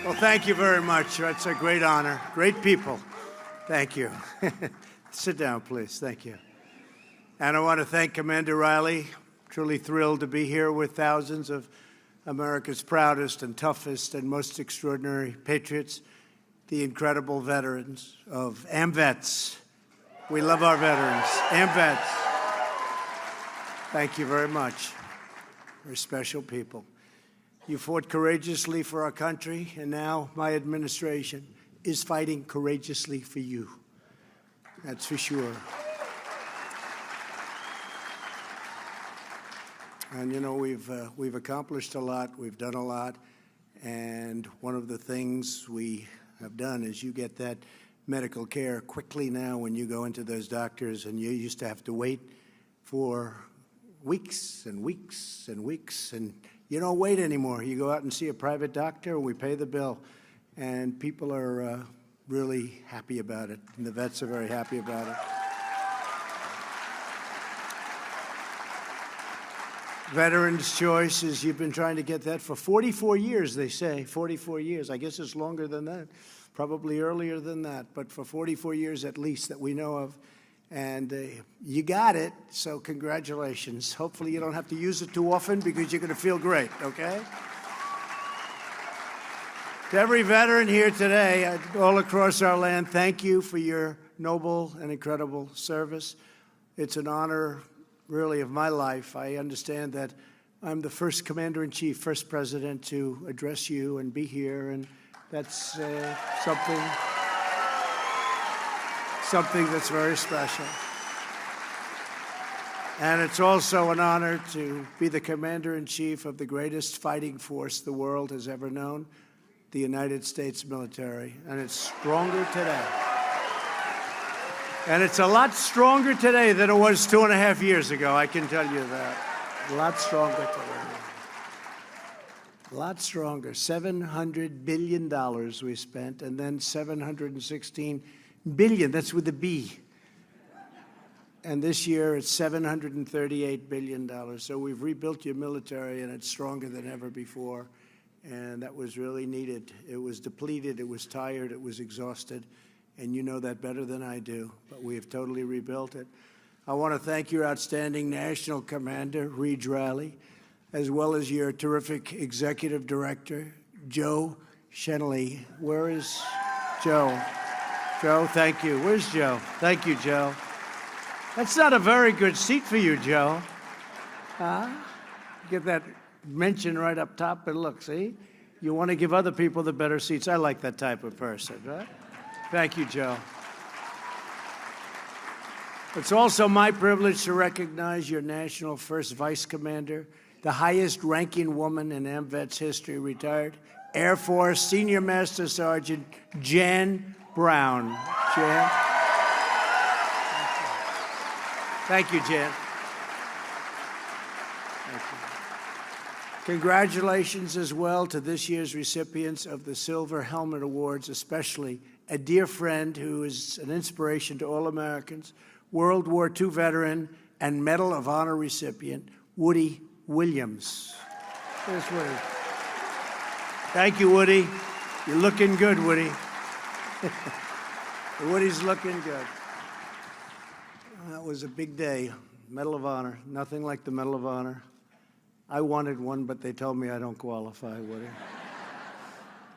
Well, thank you very much. That's a great honor. Great people. Thank you. Sit down, please. Thank you. And I want to thank Commander Riley. Truly thrilled to be here with thousands of America's proudest and toughest and most extraordinary patriots, the incredible veterans of AMVETS. We love our veterans. AMVETS. Thank you very much. We're special people. You fought courageously for our country, and now my administration is fighting courageously for you. That's for sure. And you know, we've accomplished a lot, we've done a lot, and one of the things we have done is you get that medical care quickly now when you go into those doctors, and you used to have to wait for weeks and weeks and weeks, and you don't wait anymore. You go out and see a private doctor, and we pay the bill, and people are really happy about it, and the vets are very happy about it. Veterans' Choice is, you've been trying to get that for 44 years, they say, 44 years. I guess it's longer than that, probably earlier than that, but for 44 years at least that we know of. And you got it, so congratulations. Hopefully you don't have to use it too often because you're going to feel great, okay? To every veteran here today, all across our land, thank you for your noble and incredible service. It's an honor, really, of my life. I understand that I'm the first commander-in-chief, first president to address you and be here, and that's something that's very special. And it's also an honor to be the commander-in-chief of the greatest fighting force the world has ever known, the United States military, and it's stronger today. And it's a lot stronger today than it was 2.5 years ago, I can tell you that. A lot stronger today. A lot stronger. $700 billion we spent, and then $716 billion, that's with a B. And this year it's $738 billion. So we've rebuilt your military, and it's stronger than ever before. And that was really needed. It was depleted, it was tired, it was exhausted. And you know that better than I do, but we have totally rebuilt it. I want to thank your outstanding National Commander, Reed Riley, as well as your terrific Executive Director, Joe Shenley. Where is Joe? Joe, thank you. Where's Joe? Thank you, Joe. That's not a very good seat for you, Joe. Get that mention right up top, but look, see? You want to give other people the better seats. I like that type of person, right? Thank you, Joe. It's also my privilege to recognize your National First Vice Commander, the highest ranking woman in AMVETS history, retired Air Force Senior Master Sergeant Jan Brown. Jan. Thank you, Jan. Thank you. Congratulations as well to this year's recipients of the Silver Helmet Awards, especially a dear friend who is an inspiration to all Americans, World War II veteran and Medal of Honor recipient, Woody Williams. There's Woody. Thank you, Woody. You're looking good, Woody. Woody's looking good. That was a big day. Medal of Honor. Nothing like the Medal of Honor. I wanted one, but they told me I don't qualify, Woody.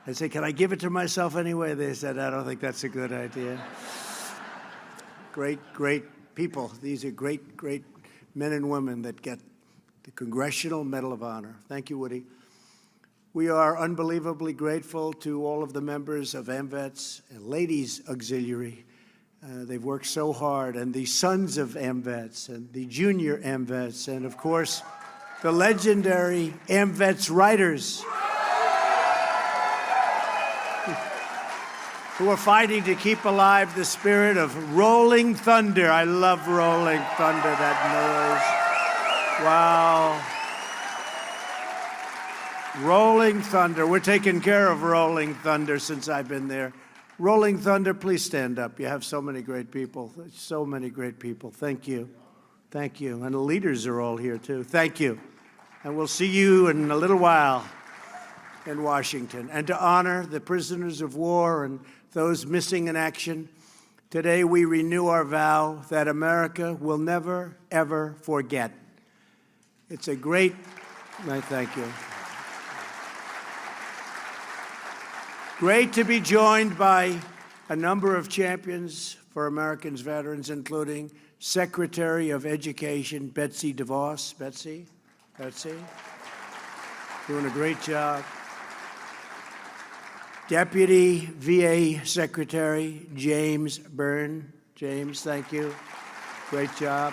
I said, can I give it to myself anyway? They said, I don't think that's a good idea. Great, great people. These are great, great men and women that get the Congressional Medal of Honor. Thank you, Woody. We are unbelievably grateful to all of the members of AMVETS and Ladies Auxiliary. They've worked so hard, and the sons of AMVETS and the junior AMVETS, and of course, the legendary AMVETS Riders, who are fighting to keep alive the spirit of Rolling Thunder. I love Rolling Thunder, that noise. Wow. Rolling Thunder. We're taking care of Rolling Thunder since I've been there. Rolling Thunder, please stand up. You have so many great people. So many great people. Thank you. Thank you. And the leaders are all here, too. Thank you. And we'll see you in a little while. in Washington, and to honor the prisoners of war and those missing in action. Today, we renew our vow that America will never, ever forget. It's a great, thank you. Great to be joined by a number of champions for Americans veterans, including Secretary of Education Betsy DeVos. Betsy, doing a great job. Deputy VA Secretary James Byrne. James, thank you. Great job.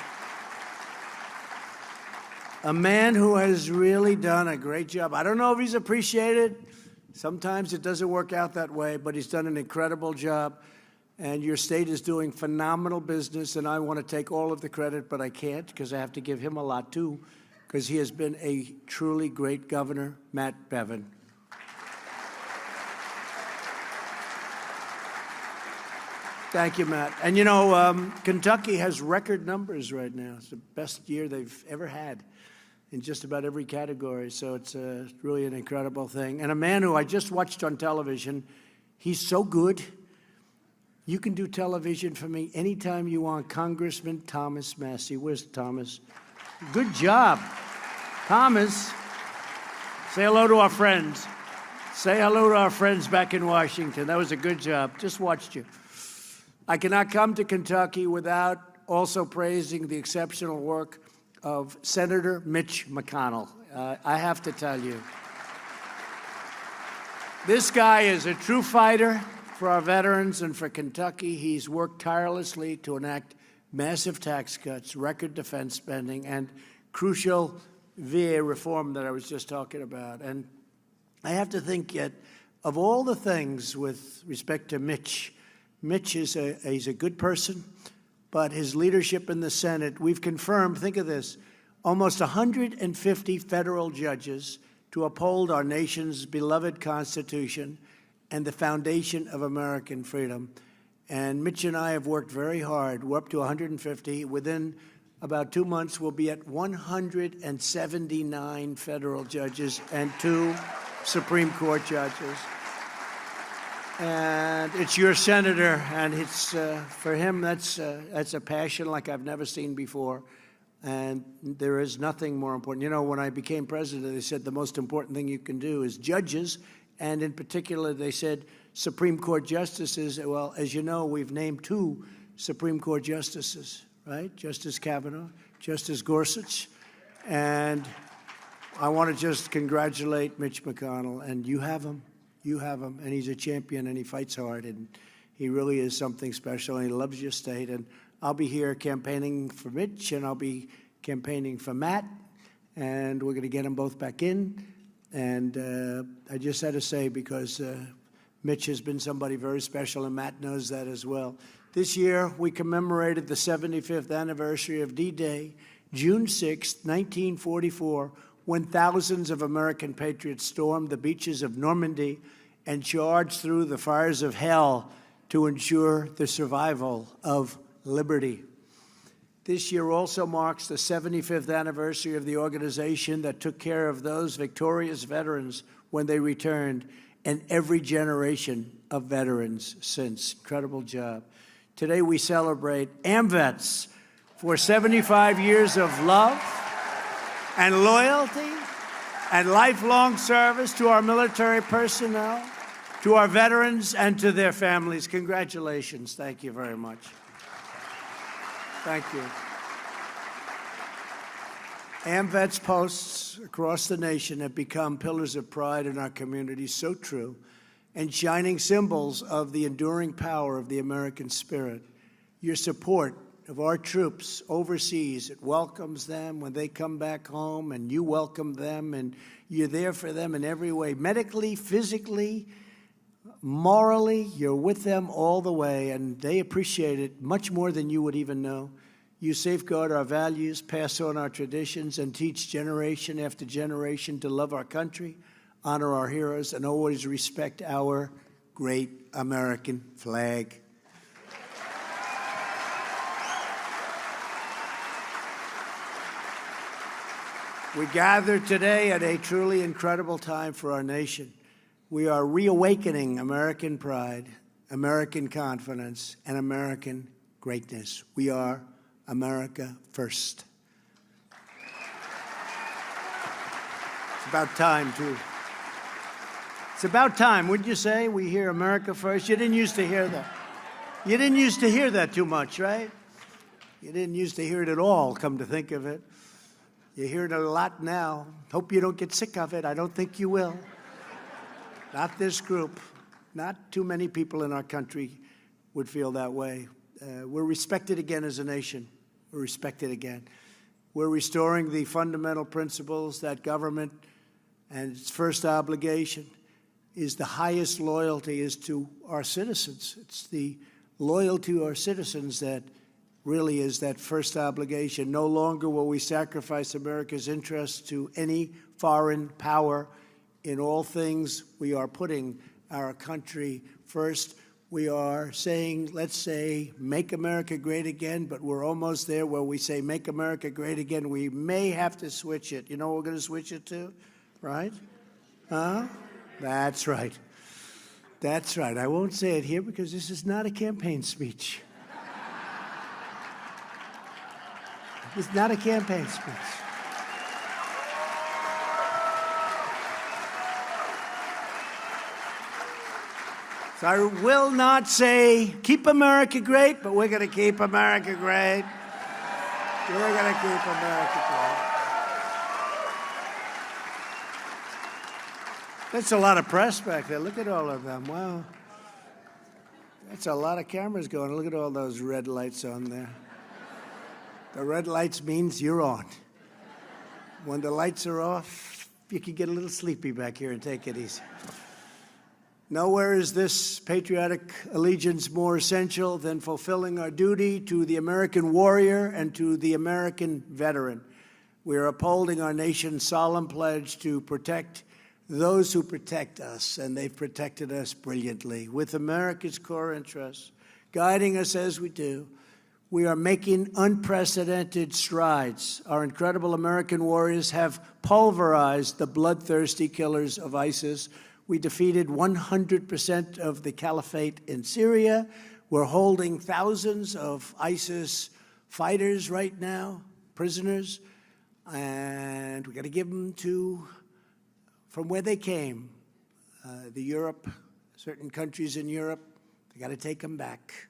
A man who has really done a great job. I don't know if he's appreciated. Sometimes it doesn't work out that way, but he's done an incredible job. And your state is doing phenomenal business, and I want to take all of the credit, but I can't because I have to give him a lot too, because he has been a truly great governor, Matt Bevin. Thank you, Matt. And you know, Kentucky has record numbers right now. It's the best year they've ever had in just about every category. So it's really an incredible thing. And a man who I just watched on television, he's so good. You can do television for me anytime you want. Congressman Thomas Massie. Where's Thomas? Good job. Thomas, say hello to our friends. Say hello to our friends back in Washington. That was a good job. Just watched you. I cannot come to Kentucky without also praising the exceptional work of Senator Mitch McConnell. I have to tell you, this guy is a true fighter for our veterans and for Kentucky. He's worked tirelessly to enact massive tax cuts, record defense spending, and crucial VA reform that I was just talking about. And I have to think yet, of all the things with respect to Mitch is he's a good person, but his leadership in the Senate, we've confirmed, think of this, almost 150 federal judges to uphold our nation's beloved Constitution and the foundation of American freedom. And Mitch and I have worked very hard. We're up to 150. Within about 2 months, we'll be at 179 federal judges and 2 Supreme Court judges. And it's your senator, and it's for him, that's a passion like I've never seen before. And there is nothing more important. You know, when I became president, they said the most important thing you can do is judges, and in particular, they said Supreme Court justices. Well, as you know, we've named 2 Supreme Court justices, right? Justice Kavanaugh, Justice Gorsuch. And I want to just congratulate Mitch McConnell, and you have him. You have him, and he's a champion, and he fights hard, and he really is something special, and he loves your state. And I'll be here campaigning for Mitch, and I'll be campaigning for Matt, and we're going to get them both back in. And I just had to say, because Mitch has been somebody very special, and Matt knows that as well. This year, we commemorated the 75th anniversary of D-Day, June 6, 1944, when thousands of American patriots stormed the beaches of Normandy and charged through the fires of hell to ensure the survival of liberty. This year also marks the 75th anniversary of the organization that took care of those victorious veterans when they returned, and every generation of veterans since. Incredible job. Today we celebrate AMVETS for 75 years of love and loyalty and lifelong service to our military personnel, to our veterans, and to their families. Congratulations. Thank you very much. Thank you. AMVETS posts across the nation have become pillars of pride in our community, so true, and shining symbols of the enduring power of the American spirit. Your support of our troops overseas, it welcomes them when they come back home, and you welcome them, and you're there for them in every way, medically, physically, morally. You're with them all the way, and they appreciate it much more than you would even know. You safeguard our values, pass on our traditions, and teach generation after generation to love our country, honor our heroes, and always respect our great American flag. We gather today at a truly incredible time for our nation. We are reawakening American pride, American confidence, and American greatness. We are America first. It's about time, too. It's about time, wouldn't you say? We hear America first. You didn't used to hear that. You didn't used to hear that too much, right? You didn't used to hear it at all, come to think of it. You hear it a lot now. Hope you don't get sick of it. I don't think you will. Not this group. Not too many people in our country would feel that way. We're respected again as a nation. We're respected again. We're restoring the fundamental principles that government and its first obligation is the highest loyalty is to our citizens. It's the loyalty to our citizens that really is that first obligation. No longer will we sacrifice America's interests to any foreign power. In all things, we are putting our country first. We are saying, let's say, make America great again, but we're almost there where we say, make America great again. We may have to switch it. You know what we're going to switch it to, right? Huh? That's right. That's right. I won't say it here because this is not a campaign speech. It's not a campaign speech. So I will not say, keep America great, but we're going to keep America great. We're going to keep America great. That's a lot of press back there. Look at all of them. Wow. That's a lot of cameras going. Look at all those red lights on there. The red lights means you're on. When the lights are off, you can get a little sleepy back here and take it easy. Nowhere is this patriotic allegiance more essential than fulfilling our duty to the American warrior and to the American veteran. We are upholding our nation's solemn pledge to protect those who protect us, and they've protected us brilliantly. With America's core interests guiding us as we do, we are making unprecedented strides. Our incredible American warriors have pulverized the bloodthirsty killers of ISIS. We defeated 100% of the caliphate in Syria. We're holding thousands of ISIS fighters right now, prisoners, and we got to give them from where they came, certain countries in Europe. They got to take them back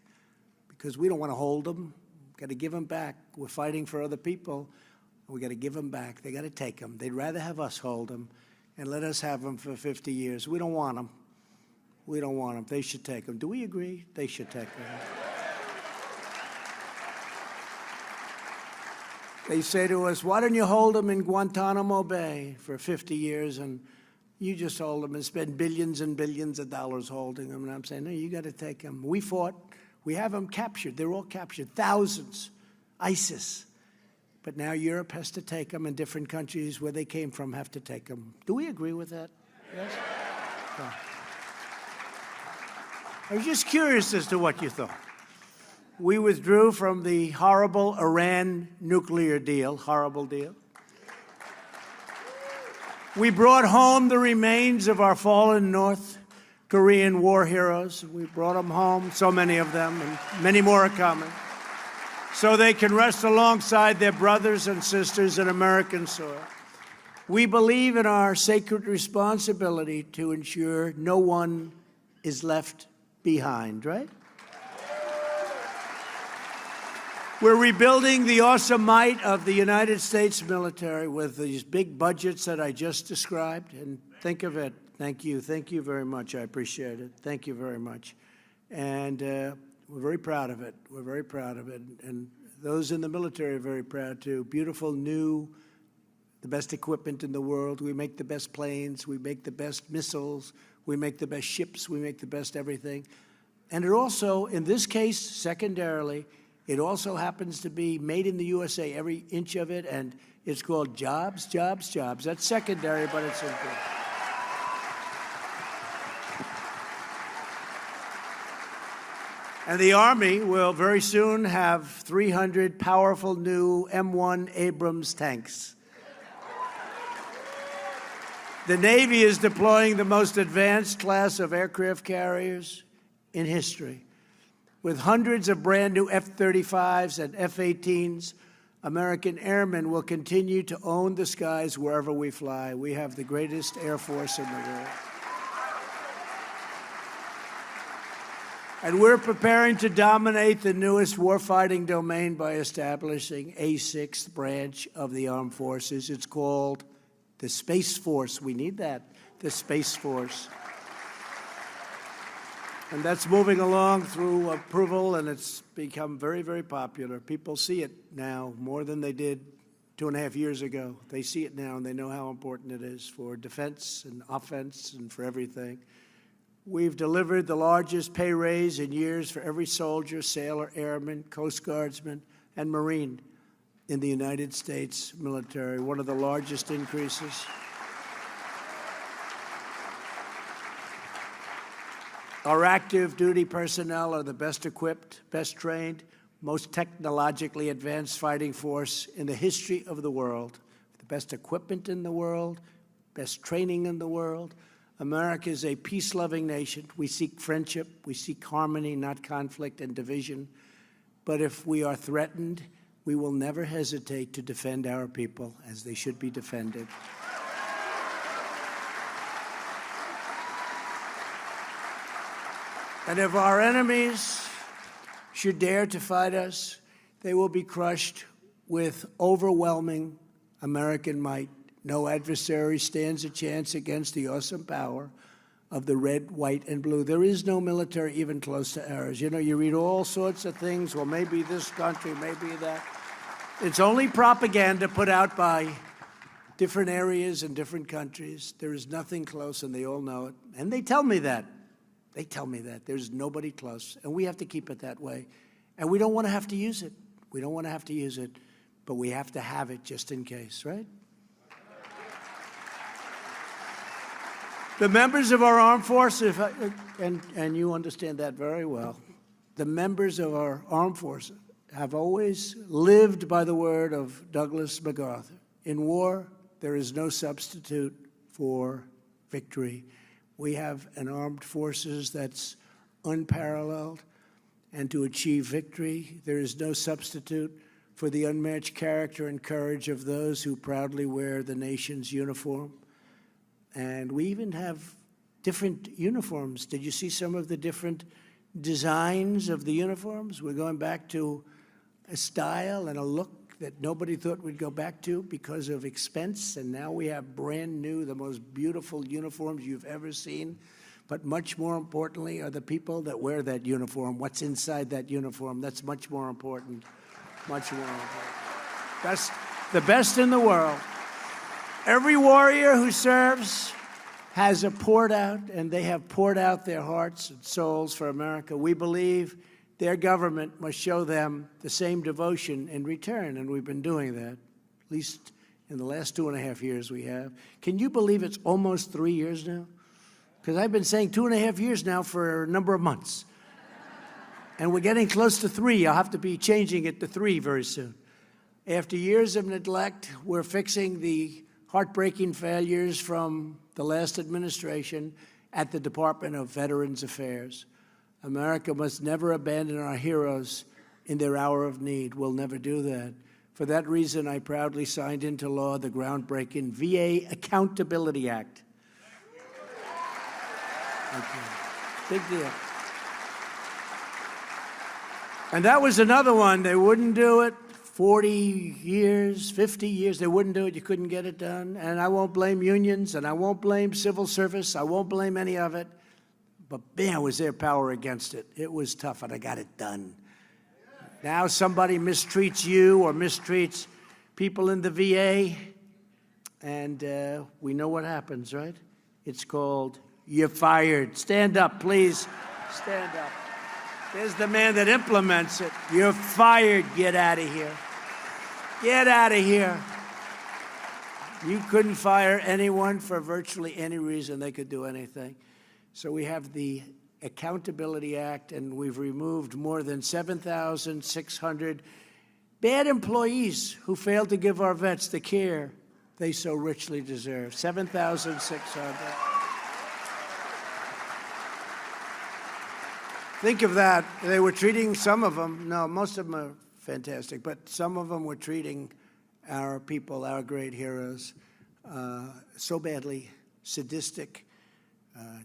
because we don't want to hold them. We've got to give them back. We're fighting for other people. We got to give them back. They got to take them. They'd rather have us hold them and let us have them for 50 years. We don't want them. We don't want them. They should take them. Do we agree? They should take them. They say to us, why don't you hold them in Guantanamo Bay for 50 years and you just hold them and spend billions and billions of dollars holding them? And I'm saying, no, you got to take them. We fought. We have them captured. They're all captured. Thousands. ISIS. But now Europe has to take them, and different countries where they came from have to take them. Do we agree with that? Yes? Yeah. I was just curious as to what you thought. We withdrew from the horrible Iran nuclear deal, horrible deal. We brought home the remains of our fallen North Korean war heroes. We brought them home, so many of them, and many more are coming, so they can rest alongside their brothers and sisters in American soil. We believe in our sacred responsibility to ensure no one is left behind, right? We're rebuilding the awesome might of the United States military with these big budgets that I just described. And think of it. Thank you. Thank you very much. I appreciate it. Thank you very much. And we're very proud of it. We're very proud of it. And those in the military are very proud, too. Beautiful, new, the best equipment in the world. We make the best planes. We make the best missiles. We make the best ships. We make the best everything. And it also, in this case, secondarily, it also happens to be made in the USA, every inch of it, and it's called jobs, jobs, jobs. That's secondary, but it's important. And the Army will very soon have 300 powerful new M1 Abrams tanks. The Navy is deploying the most advanced class of aircraft carriers in history. With hundreds of brand new F-35s and F-18s, American airmen will continue to own the skies wherever we fly. We have the greatest Air Force in the world. And we're preparing to dominate the newest warfighting domain by establishing a sixth branch of the armed forces. It's called the Space Force. We need that, the Space Force. And that's moving along through approval, and it's become very, very popular. People see it now more than they did 2.5 years ago. They see it now, and they know how important it is for defense and offense and for everything. We've delivered the largest pay raise in years for every soldier, sailor, airman, Coast Guardsman, and Marine in the United States military, one of the largest increases. Our active duty personnel are the best equipped, best trained, most technologically advanced fighting force in the history of the world. The best equipment in the world, best training in the world. America is a peace-loving nation. We seek friendship. We seek harmony, not conflict and division. But if we are threatened, we will never hesitate to defend our people as they should be defended. And if our enemies should dare to fight us, they will be crushed with overwhelming American might. No adversary stands a chance against the awesome power of the red, white, and blue. There is no military even close to ours. You know, you read all sorts of things, well, maybe this country, maybe that. It's only propaganda put out by different areas and different countries. There is nothing close, and they all know it. And they tell me that. They tell me that. There's nobody close, and we have to keep it that way. And we don't want to have to use it. We don't want to have to use it, but we have to have it just in case, right? The members of our armed forces, and you understand that very well, the members of our armed forces have always lived by the word of Douglas MacArthur. In war, there is no substitute for victory. We have an armed forces that's unparalleled, and to achieve victory, there is no substitute for the unmatched character and courage of those who proudly wear the nation's uniform. And we even have different uniforms. Did you see some of the different designs of the uniforms? We're going back to a style and a look that nobody thought we'd go back to because of expense. And now we have brand new, the most beautiful uniforms you've ever seen. But much more importantly are the people that wear that uniform. What's inside that uniform? That's much more important. Much more important. That's the best in the world. Every warrior who serves has poured out, and they have poured out their hearts and souls for America. We believe their government must show them the same devotion in return, and we've been doing that, at least in the last 2.5 years we have. Can you believe it's almost 3 years now? Because I've been saying 2.5 years now for a number of months. And we're getting close to 3. I'll have to be changing it to 3 very soon. After years of neglect, we're fixing the heartbreaking failures from the last administration at the Department of Veterans Affairs. America must never abandon our heroes in their hour of need. We'll never do that. For that reason, I proudly signed into law the groundbreaking VA Accountability Act. Thank you. Big deal. And that was another one. They wouldn't do it. 40 years, 50 years, they wouldn't do it. You couldn't get it done. And I won't blame unions, and I won't blame civil service. I won't blame any of it. But, man, was there power against it. It was tough, and I got it done. Now somebody mistreats you or mistreats people in the VA, and we know what happens, right? It's called you're fired. Stand up, please. Stand up. There's the man that implements it. You're fired. Get out of here. Get out of here. You couldn't fire anyone for virtually any reason. They could do anything. So we have the Accountability Act, and we've removed more than 7,600 bad employees who failed to give our vets the care they so richly deserve. 7,600. Think of that. They were treating some of them. No, most of them are fantastic, but some of them were treating our people, our great heroes, so badly, sadistic,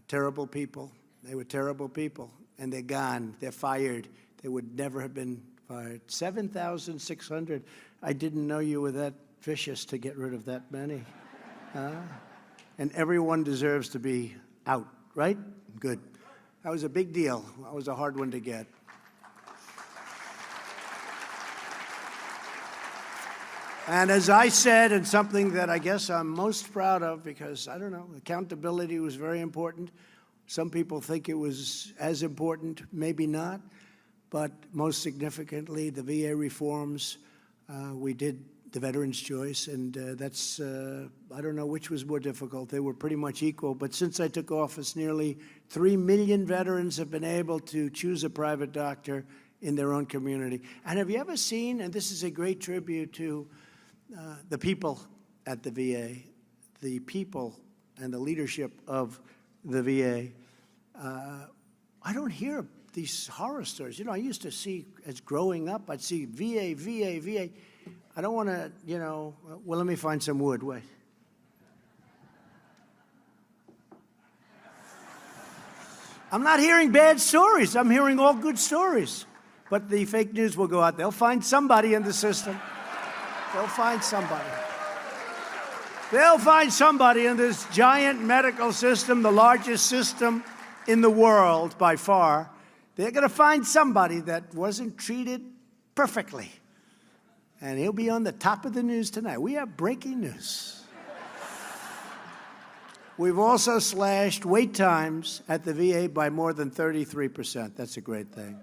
terrible people. They were terrible people, and they're gone. They're fired. They would never have been fired. 7,600. I didn't know you were that vicious to get rid of that many. And everyone deserves to be out, right? Good. That was a big deal. That was a hard one to get. And as I said, and something that I guess I'm most proud of, because, I don't know, accountability was very important. Some people think it was as important, maybe not. But most significantly, the VA reforms, we did the Veterans' Choice, and that's, I don't know which was more difficult. They were pretty much equal. But since I took office, nearly 3 million veterans have been able to choose a private doctor in their own community. And have you ever seen, and this is a great tribute to the people at the VA, the people and the leadership of the VA, I don't hear these horror stories. You know, I used to see, as growing up, I'd see VA, VA, VA. I don't want to, you know, well, let me find some wood. Wait. I'm not hearing bad stories. I'm hearing all good stories. But the fake news will go out. They'll find somebody in the system. They'll find somebody. They'll find somebody in this giant medical system, the largest system in the world by far. They're going to find somebody that wasn't treated perfectly. And he'll be on the top of the news tonight. We have breaking news. We've also slashed wait times at the VA by more than 33%. That's a great thing.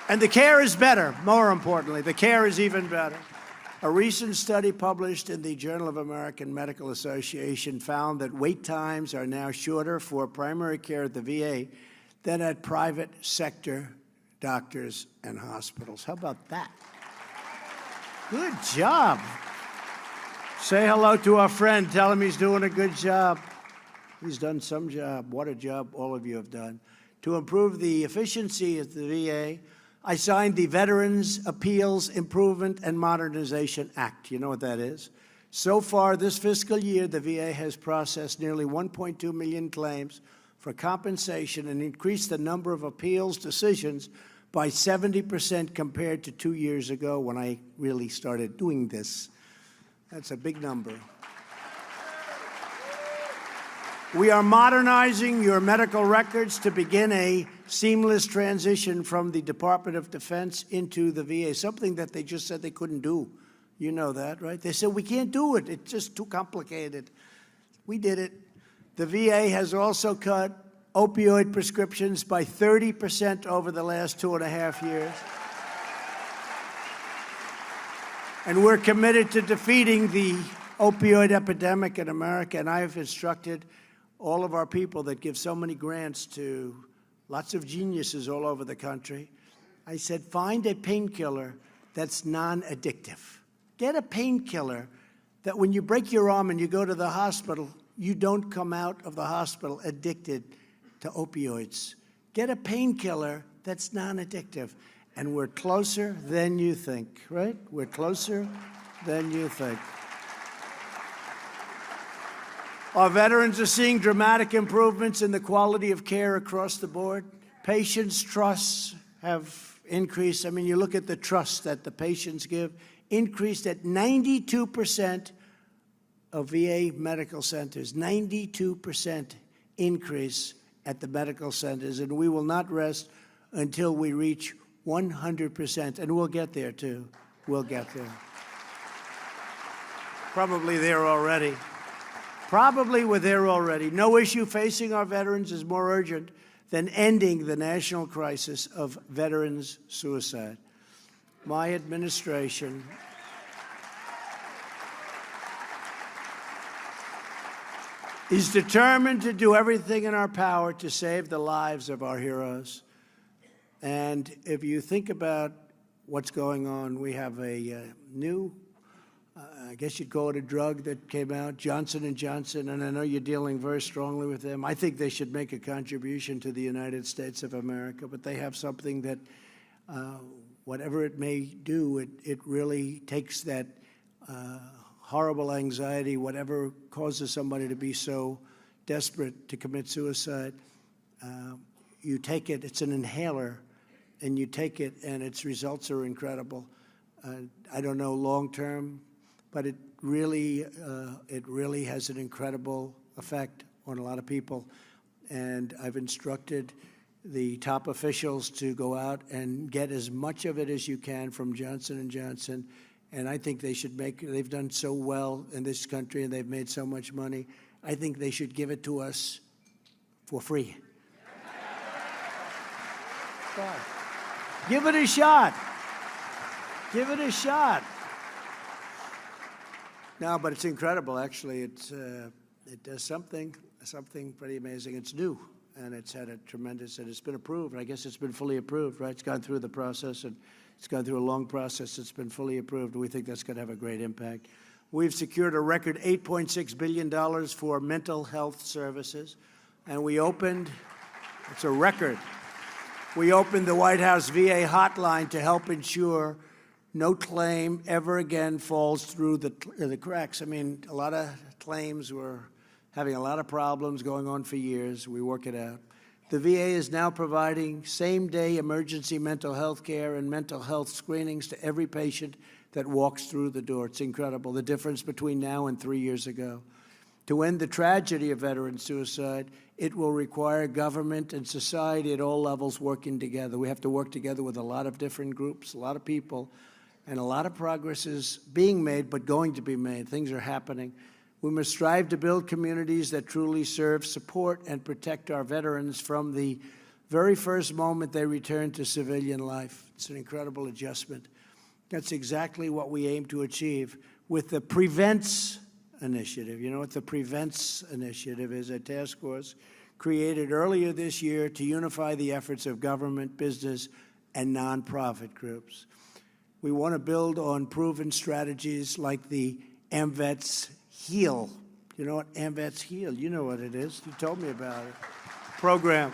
And the care is better, more importantly. The care is even better. A recent study published in the Journal of American Medical Association found that wait times are now shorter for primary care at the VA than at private sector doctors and hospitals. How about that? Good job. Say hello to our friend. Tell him he's doing a good job. He's done some job. What a job all of you have done. To improve the efficiency of the VA, I signed the Veterans Appeals Improvement and Modernization Act. You know what that is? So far this fiscal year, the VA has processed nearly 1.2 million claims for compensation and increased the number of appeals decisions by 70% compared to 2 years ago when I really started doing this. That's a big number. We are modernizing your medical records to begin a seamless transition from the Department of Defense into the VA, something that they just said they couldn't do. You know that, right? They said, we can't do it. It's just too complicated. We did it. The VA has also cut opioid prescriptions by 30% over the last 2.5 years. And we're committed to defeating the opioid epidemic in America, and I have instructed all of our people that give so many grants to lots of geniuses all over the country. I said, find a painkiller that's non-addictive. Get a painkiller that when you break your arm and you go to the hospital, you don't come out of the hospital addicted to opioids. Get a painkiller that's non-addictive. And we're closer than you think, right? We're closer than you think. Our veterans are seeing dramatic improvements in the quality of care across the board. Patients' trusts have increased. I mean, you look at the trust that the patients give, increased at 92% of VA medical centers, 92% increase at the medical centers, and we will not rest until we reach 100%, and we'll get there, too. We'll get there. Probably there already. Probably we're there already. No issue facing our veterans is more urgent than ending the national crisis of veterans suicide. My administration is determined to do everything in our power to save the lives of our heroes. And if you think about what's going on, we have a new I guess you'd call it a drug that came out, Johnson & Johnson, and I know you're dealing very strongly with them. I think they should make a contribution to the United States of America, but they have something that, whatever it may do, it really takes that horrible anxiety, whatever causes somebody to be so desperate to commit suicide. You take it, it's an inhaler, and you take it, and its results are incredible. I don't know long term, but it really has an incredible effect on a lot of people. And I've instructed the top officials to go out and get as much of it as you can from Johnson & Johnson. And I think they should they've done so well in this country and they've made so much money. I think they should give it to us for free. God. Give it a shot. Give it a shot. No, but it's incredible, actually. It does something pretty amazing. It's new, and it's had a tremendous, and it's been approved. I guess it's been fully approved, right? It's gone through the process, and it's gone through a long process. It's been fully approved. We think that's going to have a great impact. We've secured a record $8.6 billion for mental health services, and we opened, it's a record, we opened the White House VA hotline to help ensure no claim ever again falls through the cracks. I mean, a lot of claims were having a lot of problems going on for years. We work it out. The VA is now providing same-day emergency mental health care and mental health screenings to every patient that walks through the door. It's incredible, the difference between now and 3 years ago. To end the tragedy of veteran suicide, it will require government and society at all levels working together. We have to work together with a lot of different groups, a lot of people, and a lot of progress is being made, but going to be made. Things are happening. We must strive to build communities that truly serve, support, and protect our veterans from the very first moment they return to civilian life. It's an incredible adjustment. That's exactly what we aim to achieve with the Prevents Initiative. You know what the Prevents Initiative is? A task force created earlier this year to unify the efforts of government, business, and nonprofit groups. We want to build on proven strategies like the AMVETS Heal. You know what AMVETS Heal? You know what it is. You told me about it. Program.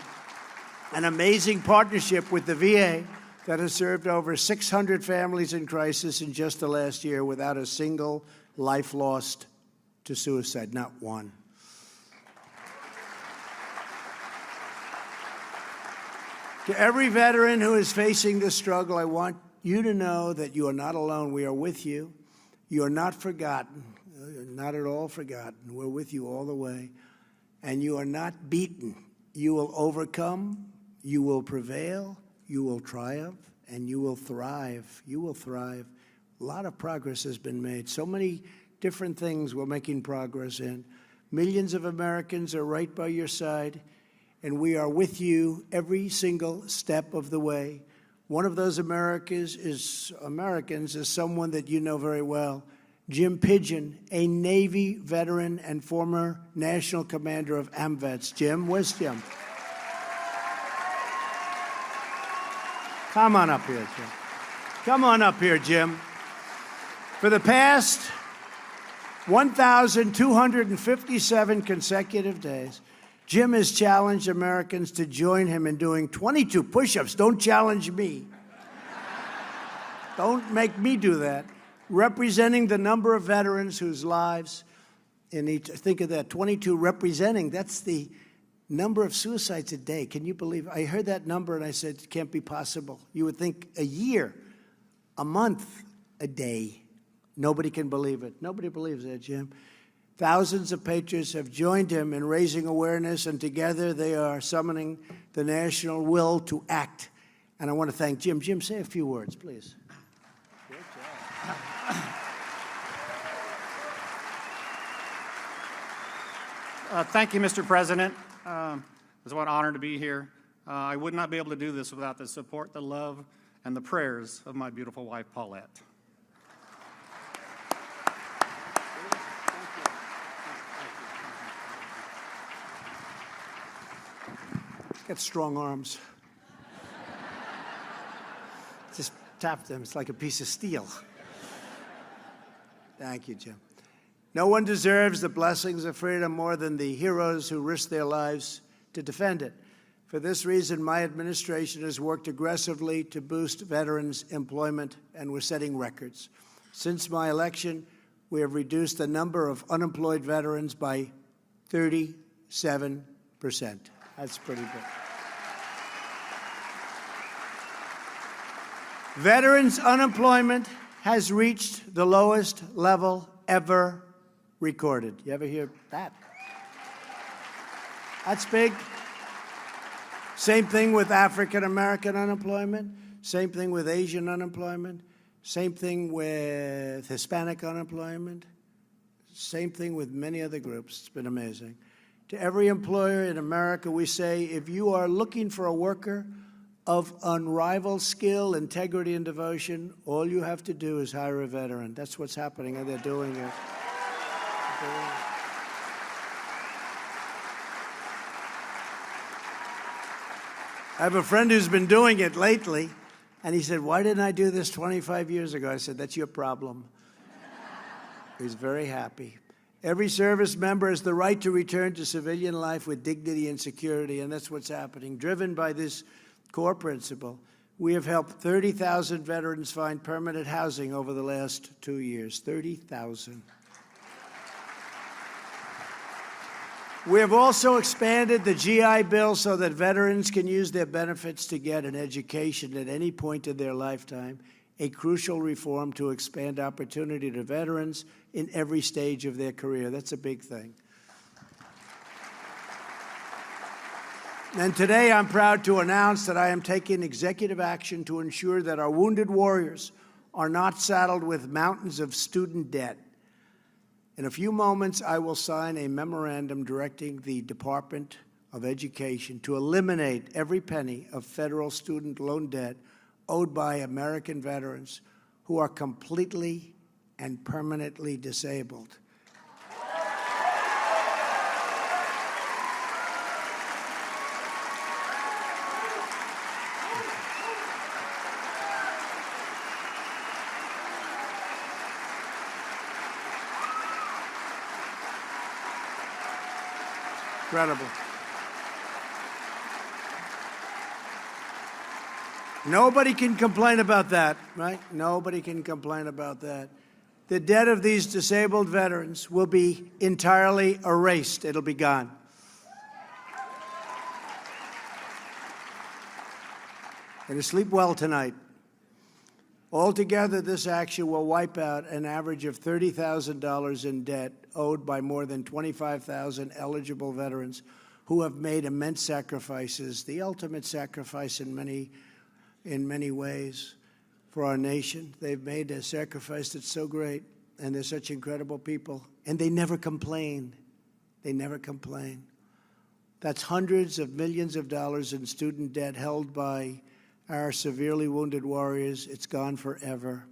An amazing partnership with the VA that has served over 600 families in crisis in just the last year without a single life lost to suicide, not one. To every veteran who is facing this struggle, I want you to know that you are not alone. We are with you. You are not forgotten, not at all forgotten. We're with you all the way. And you are not beaten. You will overcome, you will prevail, you will triumph, and you will thrive. You will thrive. A lot of progress has been made. So many different things we're making progress in. Millions of Americans are right by your side, and we are with you every single step of the way. One of those Americans is someone that you know very well, Jim Pigeon, a Navy veteran and former national commander of AMVETS. Jim, where's Jim? Come on up here, Jim. Come on up here, Jim. For the past 1,257 consecutive days, Jim has challenged Americans to join him in doing 22 push-ups. Don't challenge me. Don't make me do that. Representing the number of veterans whose lives in each, think of that, 22 representing, that's the number of suicides a day. Can you believe it? I heard that number and I said, it can't be possible. You would think a year, a month, a day. Nobody can believe it. Nobody believes that, Jim. Thousands of patriots have joined him in raising awareness, and together they are summoning the national will to act. And I want to thank Jim. Jim, say a few words, please. Good job. Thank you, Mr. President. It's an honor to be here. I would not be able to do this without the support, the love, and the prayers of my beautiful wife, Paulette. Got strong arms. Just tap them. It's like a piece of steel. Thank you, Jim. No one deserves the blessings of freedom more than the heroes who risk their lives to defend it. For this reason, my administration has worked aggressively to boost veterans' employment, and we're setting records. Since my election, we have reduced the number of unemployed veterans by 37%. That's pretty good. Veterans' unemployment has reached the lowest level ever recorded. You ever hear that? That's big. Same thing with African American unemployment. Same thing with Asian unemployment. Same thing with Hispanic unemployment. Same thing with many other groups. It's been amazing. To every employer in America, we say, if you are looking for a worker of unrivaled skill, integrity, and devotion, all you have to do is hire a veteran. That's what's happening, and they're doing it. I have a friend who's been doing it lately, and he said, why didn't I do this 25 years ago? I said, that's your problem. He's very happy. Every service member has the right to return to civilian life with dignity and security, and that's what's happening. Driven by this core principle, we have helped 30,000 veterans find permanent housing over the last 2 years. 30,000. We have also expanded the GI Bill so that veterans can use their benefits to get an education at any point in their lifetime, a crucial reform to expand opportunity to veterans in every stage of their career. That's a big thing. And today I'm proud to announce that I am taking executive action to ensure that our wounded warriors are not saddled with mountains of student debt. In a few moments, I will sign a memorandum directing the Department of Education to eliminate every penny of federal student loan debt owed by American veterans who are completely and permanently disabled. Incredible. Nobody can complain about that, right? Nobody can complain about that. The debt of these disabled veterans will be entirely erased. It'll be gone. And to sleep well tonight. Altogether, this action will wipe out an average of $30,000 in debt owed by more than 25,000 eligible veterans who have made immense sacrifices, the ultimate sacrifice in many ways for our nation. They've made a sacrifice that's so great, and they're such incredible people, and they never complain. They never complain. That's hundreds of millions of dollars in student debt held by our severely wounded warriors. It's gone forever.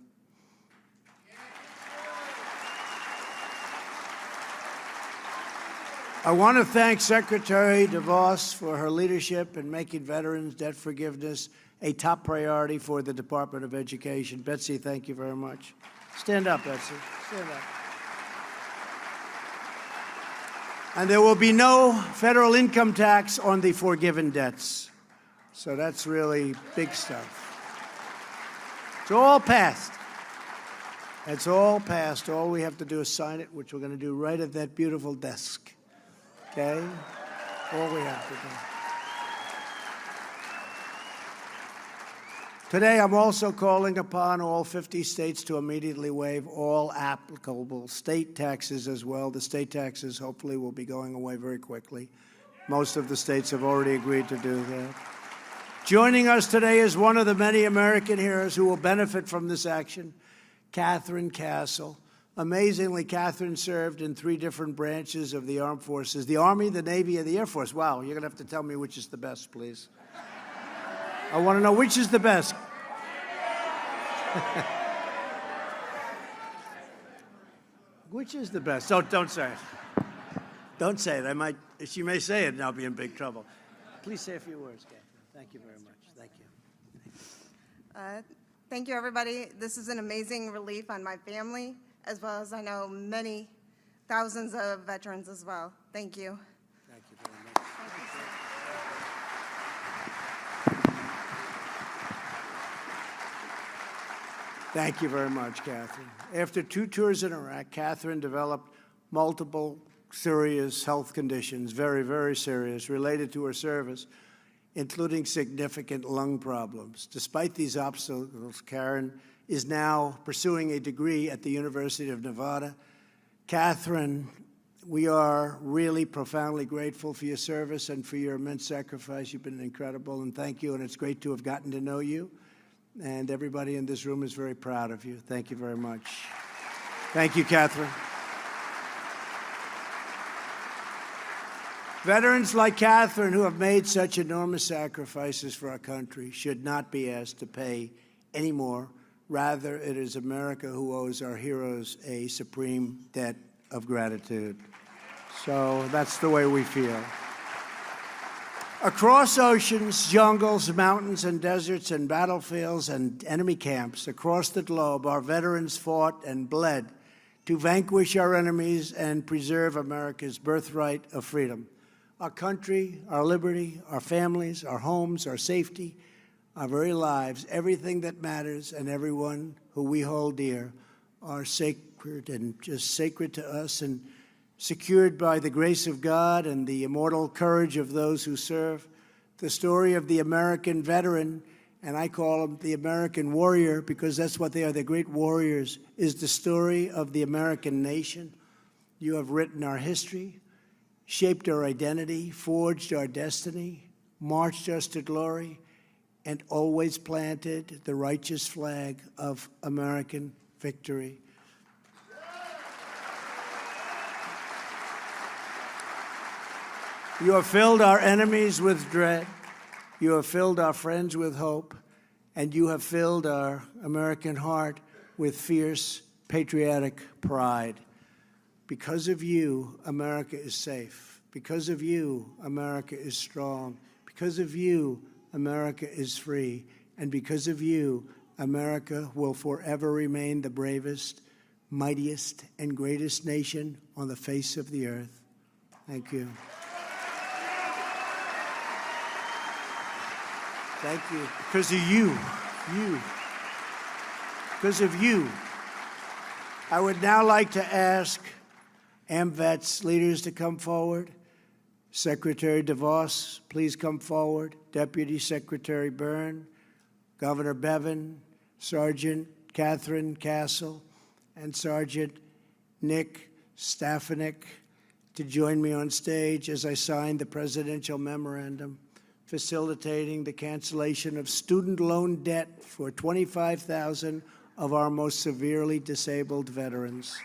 I want to thank Secretary DeVos for her leadership in making veterans debt forgiveness a top priority for the Department of Education. Betsy, thank you very much. Stand up, Betsy. Stand up. And there will be no federal income tax on the forgiven debts. So that's really big stuff. It's all passed. It's all passed. All we have to do is sign it, which we're going to do right at that beautiful desk. Okay? All we have to do. Today, I'm also calling upon all 50 states to immediately waive all applicable state taxes as well. The state taxes hopefully will be going away very quickly. Most of the states have already agreed to do that. Joining us today is one of the many American heroes who will benefit from this action, Catherine Castle. Amazingly, Catherine served in 3 different branches of the armed forces, the Army, the Navy, and the Air Force. Wow, you're going to have to tell me which is the best, please. I want to know which is the best. Which is the best? Don't say it. Don't say it. She may say it and I'll be in big trouble. Please say a few words, Catherine. Thank you very much. Thank you. Thank you, everybody. This is an amazing relief on my family, as well as I know many thousands of veterans as well. Thank you. Thank you very much. Thank you very much, Catherine. After 2 tours in Iraq, Catherine developed multiple serious health conditions, very, very serious, related to her service, including significant lung problems. Despite these obstacles, Karen is now pursuing a degree at the University of Nevada. Catherine, we are really profoundly grateful for your service and for your immense sacrifice. You've been incredible, and thank you, and it's great to have gotten to know you. And everybody in this room is very proud of you. Thank you very much. Thank you, Catherine. Veterans like Catherine, who have made such enormous sacrifices for our country, should not be asked to pay any more. Rather, it is America who owes our heroes a supreme debt of gratitude. So that's the way we feel. Across oceans, jungles, mountains, and deserts, and battlefields, and enemy camps across the globe, our veterans fought and bled to vanquish our enemies and preserve America's birthright of freedom. Our country, our liberty, our families, our homes, our safety, our very lives, everything that matters, and everyone who we hold dear are sacred and just sacred to us and secured by the grace of God and the immortal courage of those who serve. The story of the American veteran, and I call them the American warrior because that's what they are, they're great warriors, is the story of the American nation. You have written our history, shaped our identity, forged our destiny, marched us to glory, and always planted the righteous flag of American victory. You have filled our enemies with dread. You have filled our friends with hope. And you have filled our American heart with fierce, patriotic pride. Because of you, America is safe. Because of you, America is strong. Because of you, America is free. And because of you, America will forever remain the bravest, mightiest, and greatest nation on the face of the earth. Thank you. Thank you. Because of you. Because of you. I would now like to ask AMVETS leaders to come forward. Secretary DeVos, please come forward. Deputy Secretary Byrne, Governor Bevin, Sergeant Catherine Castle, and Sergeant Nick Stefanik to join me on stage as I sign the presidential memorandum facilitating the cancellation of student loan debt for 25,000 of our most severely disabled veterans.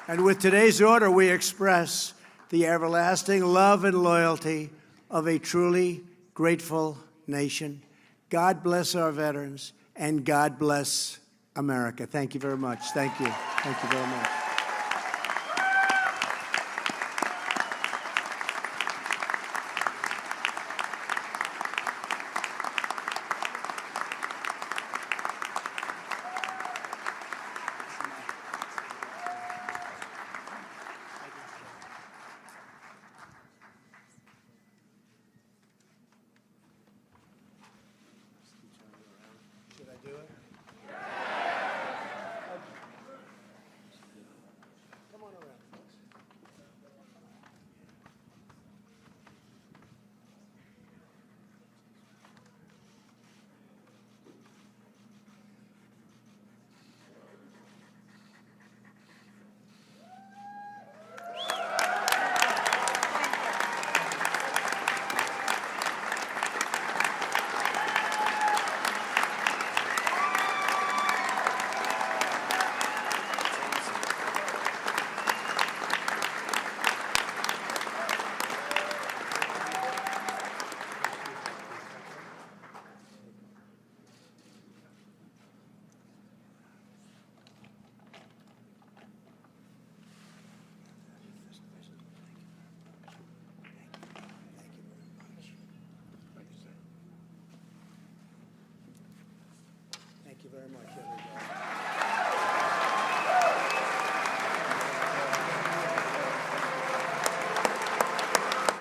And with today's order, we express the everlasting love and loyalty of a truly grateful nation. God bless our veterans. And God bless America. Thank you very much. Thank you. Thank you very much.